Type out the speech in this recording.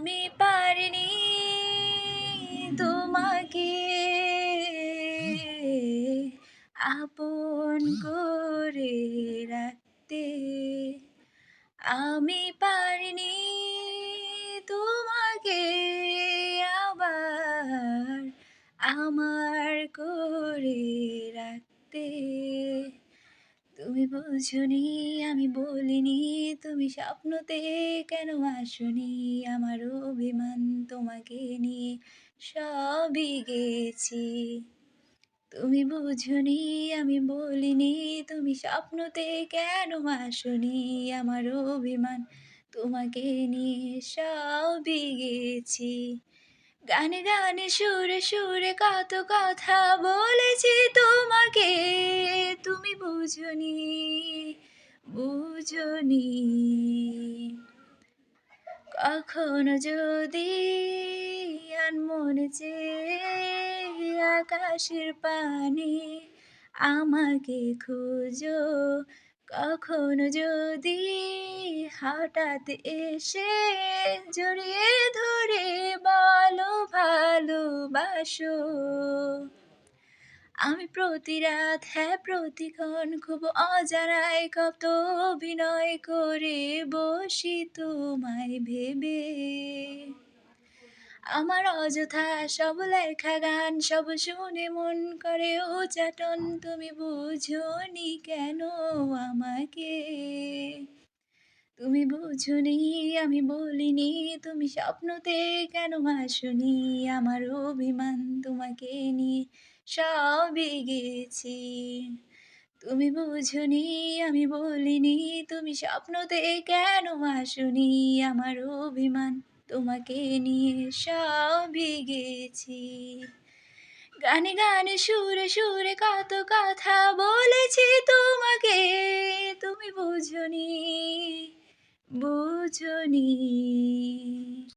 আমি পারিনি তোমাকে আপন করে রাখতে। আমি পারিনি তোমাকে আবার আমার করে রাখতে। তুমি বুঝোনি আমি বলিনি, তুমি স্বপ্নতে কেন আসোনি? আমার অভিমান তোমাকে নিয়ে সবই গেছি। তুমি বুঝোনি আমি বলিনি, তুমি স্বপ্নতে কেন আসোনি? আমার অভিমান তোমাকে নিয়ে সবই গেছি। গানে গানে সুরে সুরে কত কথা বলেছি তোমাকে, তুমি বুঝোনি, বুঝোনি। কখনো যদি আনমনে চেয়ে আকাশের পানে আমাকে খোঁজো, কখনো যদি হঠাৎ এসে জড়িয়ে ধরে বলো ভালোবাসো। আমি প্রতি রাত, হ্যাঁ প্রতিক্ষণ খুব অজানায় কত অভিনয় করে বসি তোমায় ভেবে। আমার অযথা সব লেখা গান সব শুনে মন করে উচাটন, তুমি বুঝোনি কেন আমাকে? তুমি বুঝোনি আমি বলিনি, তুমি স্বপ্নতে কেন আসোনি? আমার অভিমান তোমাকে নিয়ে সবই গেছি। তুমি বুঝোনি আমি বলিনি, তুমি স্বপ্নতে কেন আসোনি? আমার অভিমান তোমাকে নিয়ে সবই গেছি। গানে গানে সুরে সুরে কত কথা বলেছি তোমাকে, তুমি বুঝোনি, বুঝোনি।